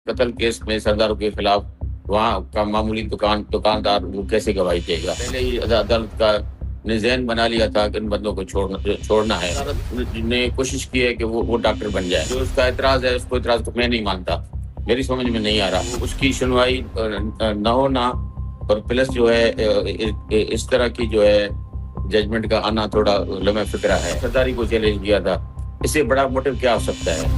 قتل کیس میں سرداروں کے خلاف وہاں کا معمولی دکاندار وہ کیسے گواہی دے گا؟ پہلے ہی عدالت کا نے ذہن بنا لیا تھا کہ ان بندوں کو چھوڑنا ہے. عدالت نے کوشش کی ہے کہ وہ ڈاکٹر بن جائے. جو اس کا اعتراض ہے اس کو اعتراض کو میں نہیں مانتا، میری سمجھ میں نہیں آ رہا. اس کی سنوائی نہ ہونا اور پلس جو ہے اس طرح کی جو ہے ججمنٹ کا آنا تھوڑا لمحہ فکرہ ہے. سرداری کو چیلنج کیا تھا، اس سے بڑا موٹیو کیا ہو سکتا ہے؟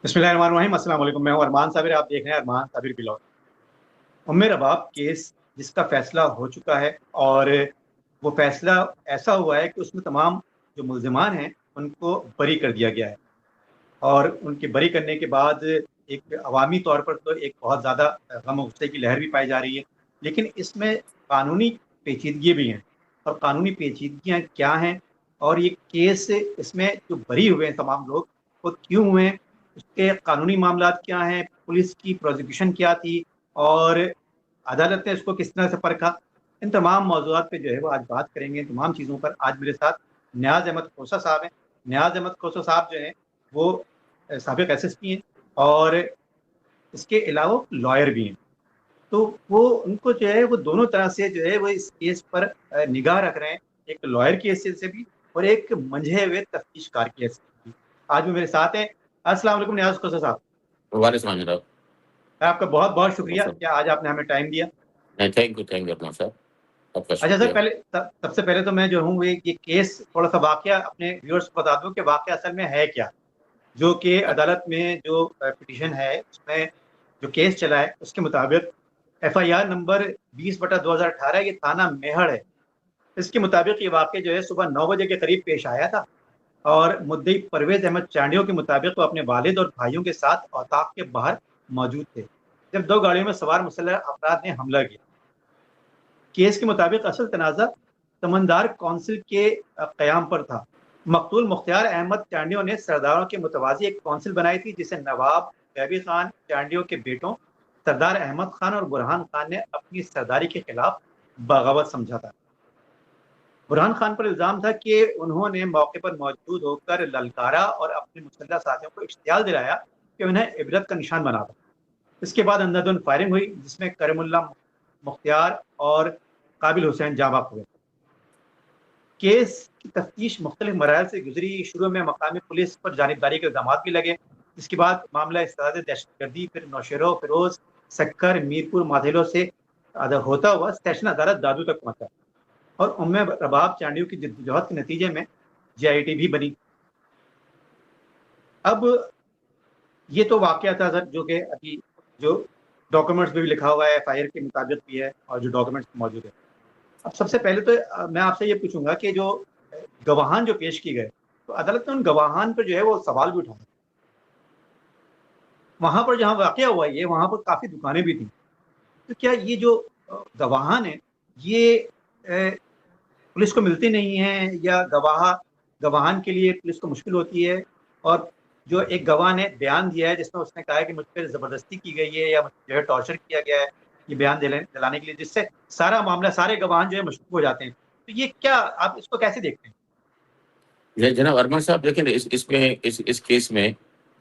بسم اللہ الرحمن الرحیم. السلام علیکم. میں ہوں ارمان صابر، آپ دیکھ رہے ہیں ارمان صابر بلاگ. ام رباب کیس جس کا فیصلہ ہو چکا ہے اور وہ فیصلہ ایسا ہوا ہے کہ اس میں تمام جو ملزمان ہیں ان کو بری کر دیا گیا ہے، اور ان کے بری کرنے کے بعد ایک عوامی طور پر تو ایک بہت زیادہ غم و غصے کی لہر بھی پائی جا رہی ہے، لیکن اس میں قانونی پیچیدگی بھی ہیں. اور قانونی پیچیدگیاں کیا ہیں اور یہ کیس اس میں جو بری ہوئے ہیں تمام لوگ وہ کیوں ہوئے ہیں، اس کے قانونی معاملات کیا ہیں، پولیس کی پروزیکیوشن کیا تھی اور عدالت نے اس کو کس طرح سے پرکھا، ان تمام موضوعات پہ جو ہے وہ آج بات کریں گے. تمام چیزوں پر آج میرے ساتھ نیاز احمد کھوسہ صاحب ہیں. نیاز احمد کھوسہ صاحب جو ہیں وہ سابق ایس ایس پی ہیں اور اس کے علاوہ لائر بھی ہیں. تو وہ ان کو جو ہے وہ دونوں طرح سے جو ہے وہ اس کیس پر نگاہ رکھ رہے ہیں، ایک لائر کی حیثیت سے بھی اور ایک منجھے ہوئے تفتیش کار کی حیثیت سے بھی. آج بھی میرے ساتھ ہیں. السلام علیکم نیاز کھوسہ صاحب. وعلیکم السلام. آپ کا بہت بہت شکریہ کہ آج آپ نے ہمیں ٹائم دیا. تھینک یو ارمان صاحب، آپ کا اچھا سر، شکریہ. سب سے پہلے تو میں جو ہوں یہ کیس تھوڑا سا واقعہ اپنے ویورز کو بتا دوں کہ واقعہ اصل میں ہے کیا. جو کہ عدالت میں جو پٹیشن ہے اس میں جو کیس چلا ہے اس کے مطابق ایف آئی آر نمبر 20/2018 یہ تھانہ میہڑ ہے. اس کے مطابق یہ واقعہ جو ہے صبح 9 بجے کے قریب پیش آیا تھا اور مدعی پرویز احمد چانڈیو کے مطابق وہ اپنے والد اور بھائیوں کے ساتھ اوطاق کے باہر موجود تھے جب 2 گاڑیوں میں سوار مسلح افراد نے حملہ کیا. کیس کے مطابق اصل تنازع سمندار کونسل کے قیام پر تھا. مقتول مختار احمد چانڈیو نے سرداروں کے متوازی ایک کونسل بنائی تھی جسے نواب غیبی خان چانڈیو کے بیٹوں سردار احمد خان اور برہان خان نے اپنی سرداری کے خلاف بغاوت سمجھا تھا. برہان خان پر الزام تھا کہ انہوں نے موقع پر موجود ہو کر للکارا اور اپنے مسلح ساتھیوں کو اشتعال دلایا کہ انہیں عبرت کا نشان بنا تھا. اس کے بعد اندھا دھند فائرنگ ہوئی جس میں کریم اللہ مختار اور قابل حسین جاں بحق ہوئے. کیس کی تفتیش مختلف مراحل سے گزری. شروع میں مقامی پولیس پر جانبداری کے الزامات بھی لگے، جس کے بعد معاملہ استعداد دہشت گردی، پھر نوشیرو، فیروز، سکر، میرپور، مادھیلو سے ہوتا ہوا سیشن عدالت دادو تک پہنچا اور ام رباب چانڈیو کی جدوجہد کے نتیجے میں جے آئی ٹی بھی بنی. اب یہ تو واقعہ تھا سر جو کہ ابھی جو ڈاکومنٹس میں بھی لکھا ہوا ہے، ایف آئی آر کے مطابق بھی ہے اور جو ڈاکومنٹس موجود ہے. اب سب سے پہلے تو میں آپ سے یہ پوچھوں گا کہ جو گواہان جو پیش کی گئے تو عدالت نے ان گواہان پر جو ہے وہ سوال بھی اٹھایا. وہاں پر جہاں واقعہ ہوا یہ وہاں پر کافی دکانیں بھی تھیں، تو کیا یہ جو گواہان ہیں یہ پولیس کو ملتے نہیں ہیں یا گواہان کے لیے پولیس کو مشکل ہوتی ہے؟ اور جو ایک گواہ نے بیان دیا ہے جس میں اس نے کہا ہے کہ مجھ پہ زبردستی کی گئی ہے یا جو ہے ٹارچر کیا گیا ہے یہ بیان دلانے کے لیے، جس سے سارا معاملہ سارے گواہان جو ہے مشکوک ہو جاتے ہیں، تو یہ کیا آپ اس کو کیسے دیکھتے ہیں؟ جناب ارمان صاحب دیکھیں اس کیس میں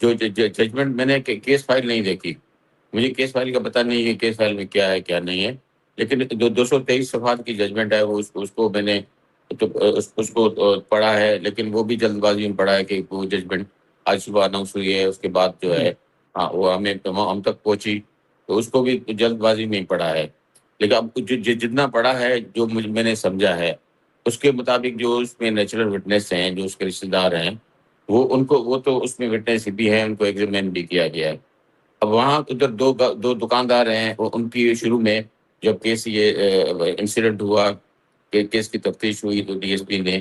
جو ججمنٹ میں نے کیس فائل نہیں دیکھی، مجھے کیس فائل کا پتہ نہیں ہے کیس فائل میں کیا ہے کیا نہیں ہے، لیکن جو 223 صفحات کی ججمنٹ ہے وہ اس کو میں نے اس کو پڑھا ہے، لیکن وہ بھی جلد بازی میں پڑھا ہے کہ وہ ججمنٹ آج صبح اناؤنس ہوئی ہے، اس کے بعد جو ہے وہ ہم تک پہنچی، تو اس کو بھی جلد بازی میں پڑھا ہے. لیکن اب جتنا پڑھا ہے جو میں نے سمجھا ہے اس کے مطابق جو اس میں نیچرل وٹنس ہیں، جو اس کے رشتے دار ہیں، وہ تو اس میں وٹنس بھی ہیں، ان کو ایگزامین بھی کیا گیا ہے. اب وہاں ادھر دو دکاندار ہیں، ان کی شروع میں جب کیس یہ انسیڈنٹ ہوا کہ کیس کی تفتیش ہوئی تو ڈی ایس پی نے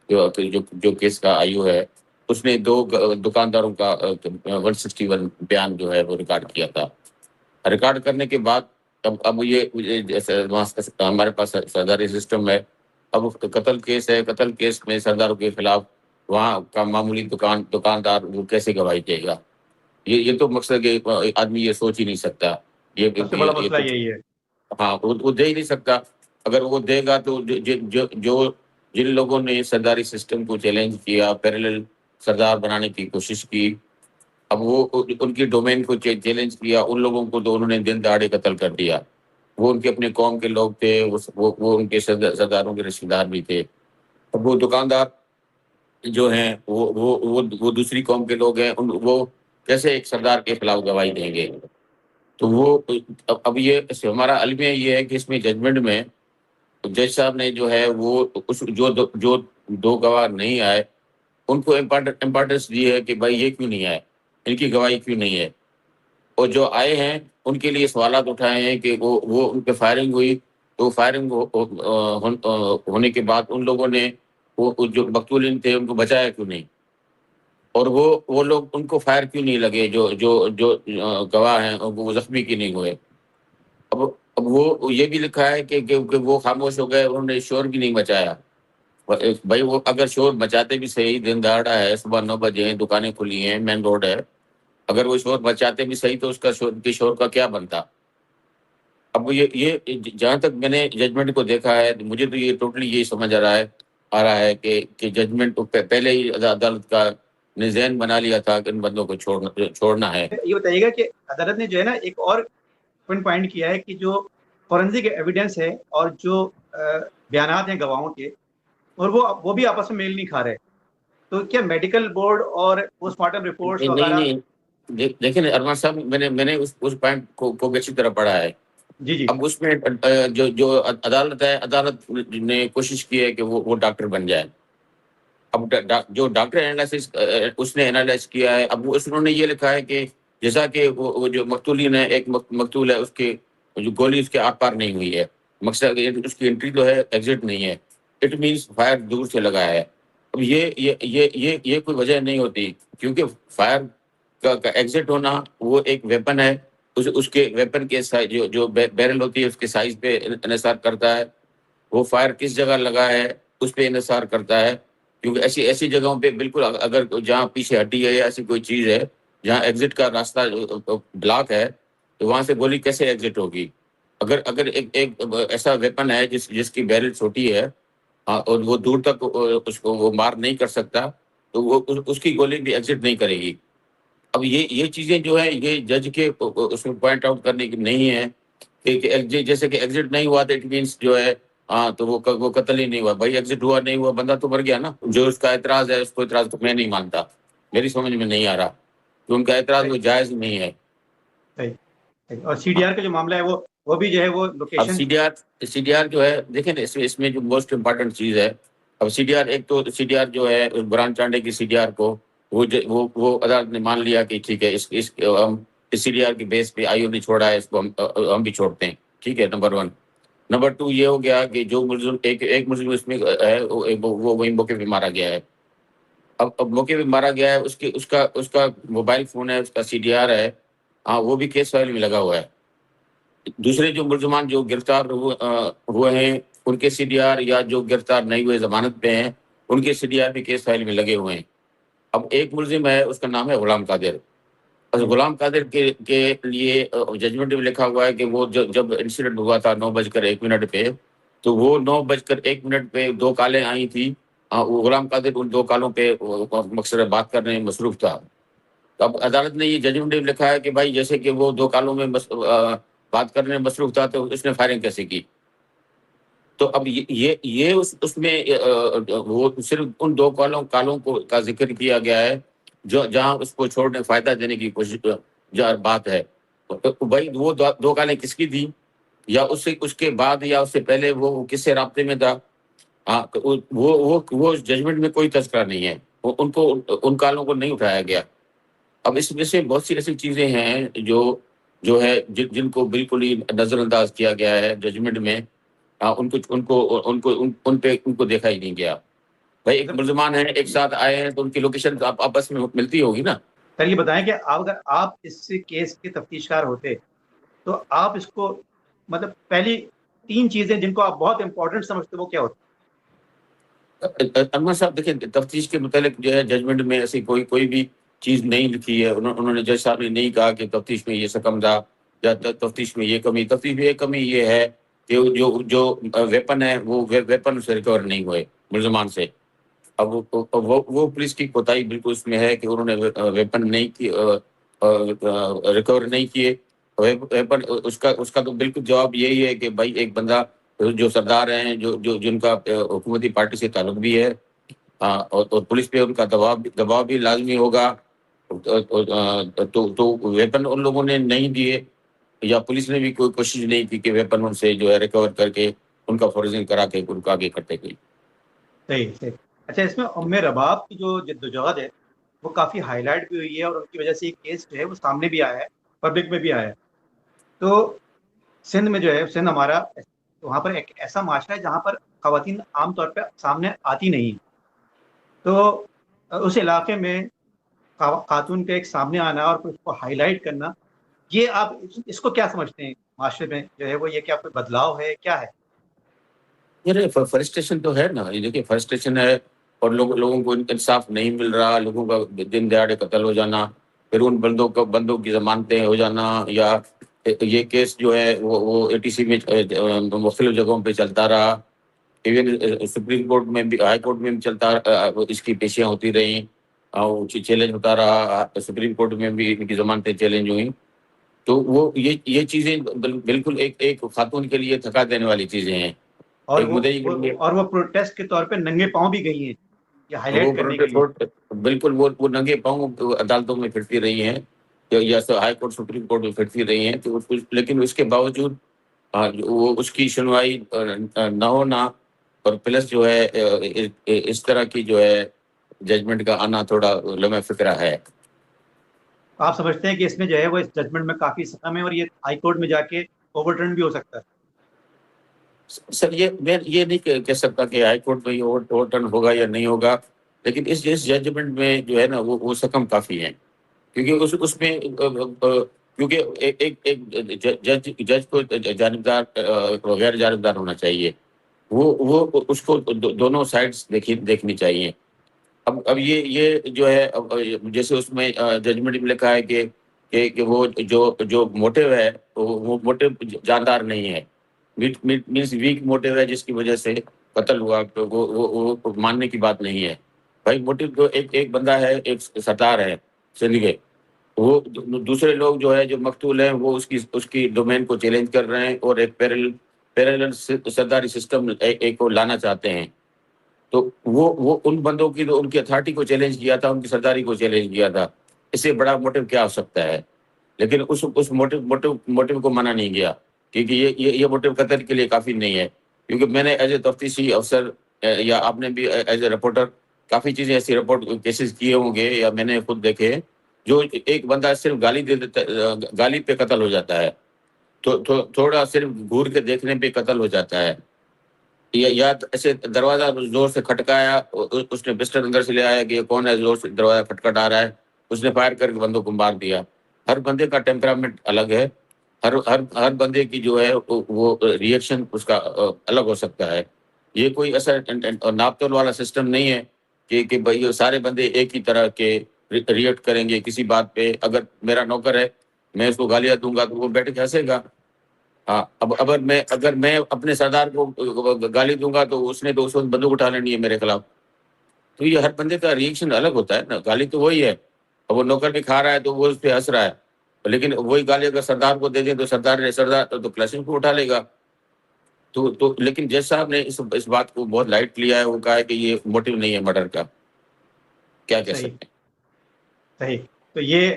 جو کیس کا آئی او ہے اس نے 2 دکانداروں کا 161 بیان جو ہے وہ ریکارڈ کیا تھا. ریکارڈ کرنے کے بعد اب یہ جیسے ہمارے پاس سرداری سسٹم ہے، اب قتل کیس ہے، قتل کیس میں سرداروں کے خلاف وہاں کا معمولی دکاندار وہ کیسے گواہی دے گا؟ یہ تو مقصد کہ آدمی یہ سوچ ہی نہیں سکتا. سب سے بڑا مسئلہ یہی ہے. ہاں وہ دے ہی نہیں سکتا. اگر وہ دے گا تو جو جن لوگوں نے سرداری سسٹم کو چیلنج کیا، پیرالل سردار بنانے کی کوشش کی، اب وہ ان کی ڈومین کو چیلنج کیا، ان لوگوں کو تو انہوں نے دن دہاڑے قتل کر دیا. وہ ان کے اپنے قوم کے لوگ تھے، وہ ان کے سرداروں کے رشتے دار بھی تھے. اب وہ دکاندار جو ہیں وہ دوسری قوم کے لوگ ہیں، وہ کیسے ایک سردار کے خلاف گواہی دیں گے؟ تو وہ اب یہ ہمارا المیہ یہ ہے کہ اس میں ججمنٹ میں جج صاحب نے جو ہے وہ جو دو گواہ نہیں آئے ان کو امپورٹنس دی ہے کہ بھائی یہ کیوں نہیں آئے، ان کی گواہی کیوں نہیں ہے. اور جو آئے ہیں ان کے لیے سوالات اٹھائے ہیں کہ وہ ان پہ فائرنگ ہوئی، تو فائرنگ ہونے کے بعد ان لوگوں نے وہ جو مقتولین تھے ان کو بچایا کیوں نہیں، اور وہ لوگ ان کو فائر کیوں نہیں لگے جو گواہ ہیں وہ زخمی کیوں نہیں ہوئے. اب اب وہ یہ بھی لکھا ہے کہ وہ خاموش ہو گئے، انہوں نے شور بھی نہیں مچایا. بھائی وہ اگر شور مچاتے بھی صحیح، دن دہاڑا ہے، صبح 9 بجے ہیں، دکانیں کھلی ہیں، مین روڈ ہے، اگر وہ شور مچاتے بھی صحیح تو اس کا شور کا کیا بنتا. اب یہ جہاں تک میں نے ججمنٹ کو دیکھا ہے مجھے تو یہ ٹوٹلی یہی سمجھ آ رہا ہے کہ ججمنٹ پہلے ہی عدالت کا نے ذہن بنا لیا تھا کہ ان بندوں کو چھوڑنا ہے. یہ بتائیے گا کہ عدالت نے جو ہے نا ایک اور پوائنٹ کیا ہے کہ جو فورنزک ایویڈنس ہے اور جو بیانات ہیں گواہوں کے، اور وہ بھی آپس میں میل نہیں کھا رہے. تو کیا میڈیکل بورڈ اور پوسٹ مارٹم رپورٹس وغیرہ؟ نہیں دیکھیں ارمان صاحب، میں نے اس پوائنٹ کو اچھی طرح پڑھا ہے. جی اب اس میں جو عدالت ہے، عدالت نے کوشش کی ہے کہ وہ ڈاکٹر بن جائے. اب جو ڈاکٹر انالیسس اس نے انالائز کیا ہے، اب انہوں نے یہ لکھا ہے کہ جیسا کہ وہ جو مقتولین ہے، ایک مقتول ہے اس کے جو گولی اس کے آر پار نہیں ہوئی ہے، مقصد اس کی انٹری جو ہے ایگزٹ نہیں ہے، اٹ مینس فائر دور سے لگا ہے. اب یہ کوئی وجہ نہیں ہوتی، کیونکہ فائر کا ایگزٹ ہونا وہ ایک ویپن ہے، اس کے ویپن کے جو بیرل ہوتی ہے اس کے سائز پہ انحصار کرتا ہے، وہ فائر کس جگہ لگا ہے اس پہ انحصار کرتا ہے. کیونکہ ایسی جگہوں پہ بالکل اگر جہاں پیچھے ہڈی ہے یا ایسی کوئی چیز ہے جہاں ایگزٹ کا راستہ بلاک ہے تو وہاں سے گولی کیسے ایگزٹ ہوگی. اگر ایک ایسا ویپن ہے جس کی بیرل چھوٹی ہے اور وہ دور تک اس کو وہ مار نہیں کر سکتا تو وہ اس کی گولی بھی ایگزٹ نہیں کرے گی. اب یہ چیزیں جو ہیں یہ جج کے اس میں پوائنٹ آؤٹ کرنے کی نہیں ہے کہ جیسے کہ ایگزٹ نہیں ہوا تو اٹ مینس جو ہے تو وہ قتل ہی نہیں ہوا. بھائی ایگزٹ ہوا نہیں ہوا، بندہ تو مر گیا نا. جو اس کا اعتراض ہے اس کو اعتراض تو میں نہیں مانتا، میری سمجھ میں نہیں آ رہا کہ ان کا اعتراض وہ جائز نہیں ہے. صحیح. اور سی ڈی آر کا جو معاملہ ہے وہ بھی جو ہے وہ اب لوکیشن. سی ڈی آر جو ہے دیکھیں نا، اس میں جو موسٹ امپارٹنٹ چیز ہے، اب سی ڈی آر ایک تو سی ڈی آر جو ہے بران چانڈے کی سی ڈی آر کو وہ عدالت نے مان لیا کہ ٹھیک ہے ہم اس سی ڈی آر کے بیس پہ آئیو نے چھوڑا ہے، اس کو ہم بھی چھوڑتے ہیں. ٹھیک ہے، نمبر 1. نمبر 2 یہ ہو گیا کہ جو ملزم ایک ملزم اس میں ہے وہ وہی موقع پہ مارا گیا ہے. اب موقع پہ مارا گیا ہے، اس کا موبائل فون ہے، اس کا سی ڈی آر ہے، وہ بھی کیس فائل میں لگا ہوا ہے. دوسرے جو ملزمان جو گرفتار ہوئے ہیں ان کے سی ڈی آر یا جو گرفتار نہیں ہوئے ضمانت پہ ہیں ان کے سی ڈی آر بھی کیس فائل میں لگے ہوئے ہیں. اب ایک ملزم ہے اس کا نام ہے غلام قادر. غلام قادر کے لیے ججمنٹ میں لکھا ہوا ہے کہ وہ جب انسیڈنٹ ہوا تھا 9:01 پہ، تو وہ 9:01 پہ 2 کالیں آئی تھی. وہ غلام قادر ان 2 کالوں پہ مقصد بات کرنے میں مصروف تھا. اب عدالت نے یہ ججمنٹ میں لکھا ہے کہ بھائی جیسے کہ وہ 2 کالوں میں بات کرنے میں مصروف تھا تو اس نے فائرنگ کیسے کی. تو اب یہ اس میں وہ صرف ان 2 کالوں کا ذکر کیا گیا ہے جہاں اس کو چھوڑنے فائدہ دینے کی کوشش بات ہے. بھائی وہ 2 کالیں کس کی تھی، یا اس کے بعد یا اس سے پہلے وہ کس سے رابطے میں تھا. وہ ججمنٹ میں کوئی تذکرہ نہیں ہے، ان کالوں کو نہیں اٹھایا گیا. اب اس میں سے بہت سی ایسی چیزیں ہیں جو ہے جن کو بالکل ہی نظر انداز کیا گیا ہے ججمنٹ میں. ان کو دیکھا ہی نہیں گیا. بھائی ایک ملزمان ہیں، ایک ساتھ آئے ہیں تو ان کی لوکیشن آپس میں ملتی ہوگی نا. سر یہ بتائیں کہ اگر آپ اس کیس کے تفتیش کار ہوتے تو آپ اس کو مطلب پہلی 3 چیزیں جن کو آپ بہت امپورٹنٹ سمجھتے وہ کیا ہوتی؟ انور صاحب دیکھیں، تفتیش کے متعلق جو ہے ججمنٹ میں ایسی کوئی بھی چیز نہیں لکھی ہے. انہوں نے جج صاحب نے نہیں کہا کہ تفتیش میں یہ سکم تھا یا تفتیش میں یہ کمی. تفتیش میں یہ کمی یہ ہے کہ جو ویپن ہے وہ ویپن سے ریکور نہیں ہوئے ملزمان سے. اب وہ پولیس کی کوتاہی بالکل اس میں ہے کہ انہوں نے ویپن نہیں کی، ریکور نہیں کیے ویپن. اس کا تو بالکل جواب یہی ہے کہ بھائی ایک بندہ جو سردار ہیں، جن کا حکومتی پارٹی سے تعلق بھی ہے، اور پولیس پہ ان کا دباؤ بھی لازمی ہوگا، تو ویپن ان لوگوں نے نہیں دیے، یا پولیس نے بھی کوئی کوشش نہیں کی کہ ویپن ان سے جو ہے ریکور کر کے ان کا فورنسک کرا کے ان کو آگے کرتے گئی. صحیح صحیح. اچھا، اس میں ام رباب کی جو جدوجہد ہے وہ کافی ہائی لائٹ بھی ہوئی ہے، اور ان کی وجہ سے یہ کیس جو ہے وہ سامنے بھی آیا ہے، پبلک میں بھی آیا ہے. تو سندھ میں جو ہے، سندھ ہمارا، وہاں پر ایک ایسا معاشرہ ہے جہاں پر خواتین عام طور پہ سامنے آتی نہیں. تو اس علاقے میں خاتون کا ایک سامنے آنا اور پھر اس کو ہائی لائٹ کرنا، یہ آپ اس کو کیا سمجھتے ہیں معاشرے میں جو ہے وہ، یہ کیا کوئی بدلاؤ ہے، کیا ہے؟ فرسٹریشن تو ہے نا، یہ دیکھیے فرسٹریشن ہے، اور لوگوں کو انصاف نہیں مل رہا، لوگوں کا دن دہاڑے قتل ہو جانا، پھر ان بندوں کی ضمانتیں ہو جانا، یا یہ کیس جو ہے وہ ATC میں مختلف جگہوں پہ چلتا رہا، ایون سپریم کورٹ میں بھی، ہائی کورٹ میں بھی چلتا، اس کی پیشیاں ہوتی رہیں، چیلنج ہوتا رہا، سپریم کورٹ میں بھی ان کی ضمانتیں چیلنج ہوئیں. تو وہ یہ چیزیں بالکل ایک خاتون کے لیے تھکا دینے والی چیزیں ہیں. اور ایک مدعی کے لیے وہ پروٹیسٹ کے طور پہ ننگے پاؤں بھی گئی ہیں یہ ہائی لائٹ کرنے کے لیے. بالکل وہ ننگے پاؤں عدالتوں میں پھرتی رہی ہیں، یا ہائی کورٹ سپریم کورٹ میں پھرتی رہی ہیں، تو لیکن اس کے باوجود وہ اس کی سنوائی نہ ہونا، اور پلس جو ہے اس طرح کی جو ہے ججمنٹ کا آنا تھوڑا لمحہ فکرہ ہے. آپ سمجھتے ہیں کہ اس میں جو ہے وہ اس ججمنٹ میں کافی سکم ہے، اور یہ ہائی کورٹ میں جا کے اوور ٹرن بھی ہو سکتا ہے؟ سر میں یہ نہیں کہہ سکتا کہ ہائی کورٹ میں یہ اوور ٹرن ہوگا یا نہیں ہوگا، لیکن اس ججمنٹ میں جو ہے نا وہ سکم کافی ہیں، کیونکہ اس میں کیونکہ ایک جج کو جانبدار غیر جانبدار ہونا چاہیے، وہ اس کو دونوں سائڈس دیکھنی چاہیے. اب یہ جو ہے، جیسے اس میں ججمنٹ میں لکھا ہے کہ وہ جو موٹیو ہے وہ موٹیو جاندار نہیں ہے، مینس ویک موٹیو ہے، جس کی وجہ سے قتل ہوا، تو وہ ماننے کی بات نہیں ہے. بھائی موٹیو تو ایک بندہ ہے، ایک سردار ہے سندھ کے، وہ دوسرے لوگ جو ہے جو مقتول ہیں وہ اس کی ڈومین کو چیلنج کر رہے ہیں، اور ایک پیرلل سرداری سسٹم ایک کو لانا چاہتے ہیں. تو وہ ان بندوں کی، تو ان کی اتھارٹی کو چیلنج کیا تھا، ان کی سرداری کو چیلنج کیا تھا. اس سے بڑا موٹیو کیا ہو سکتا ہے؟ لیکن اس موٹیو کو منع نہیں کیا، کیونکہ یہ موٹیو قتل کے لیے کافی نہیں ہے. کیونکہ میں نے ایز اے تفتیشی افسر، یا آپ نے بھی ایز اے رپورٹر کافی چیزیں ایسی رپورٹ کیسز کیے ہوں گے، یا میں نے خود دیکھے، جو ایک بندہ صرف گالی دے دیتا، گالی پہ قتل ہو جاتا ہے، تو تھوڑا صرف گور کے دیکھنے پہ قتل ہو جاتا ہے، یا ایسے دروازہ زور سے کھٹکایا، اس نے پسٹل اندر سے لے آیا کہ یہ کون ہے، زور سے دروازہ کھٹکھٹا رہا ہے، اس نے فائر کر کے بندوں کو مار دیا. ہر بندے کا ٹیمپرامنٹ الگ ہے، ہر بندے کی جو ہے وہ ریئیکشن اس کا الگ ہو سکتا ہے. یہ کوئی ایسا ناپ تول والا سسٹم نہیں ہے کہ بھائی یہ سارے بندے ایک ہی طرح کے ریئیکٹ کریں گے کسی بات پہ. اگر میرا نوکر ہے، میں اس کو گالیاں دوں گا تو وہ بیٹھ کے ہنسے گا. ہاں، اگر میں اپنے سردار کو گالی دوں گا تو اس نے تو اس وقت بندوق اٹھا لینی ہے میرے خلاف. تو یہ ہر بندے کا ریئیکشن الگ ہوتا ہے نا. گالی تو وہی ہے، اور وہ نوکر بھی کھا رہا ہے تو وہ اس پہ ہنس رہا ہے، لیکن وہی گالی اگر سردار کو دے دیں تو سردار تو کلیشن کو اٹھا لے گا. تو لیکن جج صاحب نے اس بات کو بہت لائٹ لیا ہے، وہ کہا ہے کہ یہ موٹیو نہیں ہے مرڈر کا. کیا کہہ صحیح سکتے ہیں؟ صحیح. تو یہ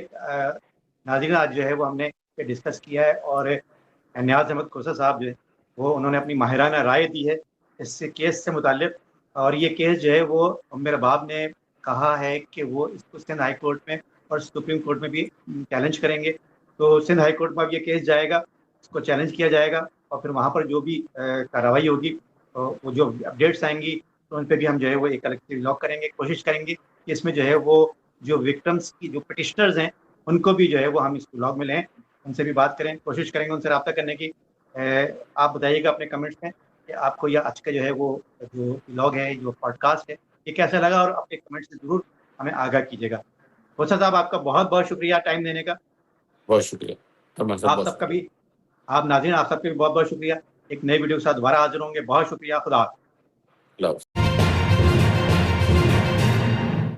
ناظرین آج جو ہے وہ ہم نے ڈسکس کیا ہے، اور نیاز احمد کھوسہ صاحب جو ہے وہ انہوں نے اپنی ماہرانہ رائے دی ہے اس سے کیس سے متعلق. اور یہ کیس جو ہے وہ ام رباب نے کہا ہے کہ وہ اس کو سندھ ہائی کورٹ میں اور سپریم کورٹ میں بھی چیلنج کریں گے. تو سندھ ہائی کورٹ میں اب یہ کیس جائے گا، اس کو چیلنج کیا جائے گا، اور پھر وہاں پر جو بھی کارروائی ہوگی، وہ جو اپڈیٹس آئیں گی تو ان پہ بھی ہم جو ہے وہ ایک الگ سے ولاگ کریں گے. کوشش کریں گے کہ اس میں جو ہے وہ جو وکٹمس کی جو پٹیشنرز ہیں ان کو بھی جو ہے وہ ہم اس ولاگ میں لیں، ان سے بھی بات کریں، کوشش کریں گے ان سے رابطہ کرنے کی. آپ بتائیے گا اپنے کمنٹس میں کہ آپ کو یہ آج کا جو ہے وہ جو ولاگ ہے، جو پوڈ کاسٹ ہے، یہ کیسا لگا، اور اپنے کمنٹ سے ضرور ہمیں آگاہ کیجیے گا. کھوسہ صاحب، آپ کا بہت بہت شکریہ ٹائم دینے کا. بہت شکریہ. آپ سب کا بھی، آپ ناظرین آپ سب کا بھی بہت بہت شکریہ. ایک نئی ویڈیو کے ساتھ دوبارہ حاضر ہوں گے. بہت شکریہ. خدا حافظ. اللہ حافظ.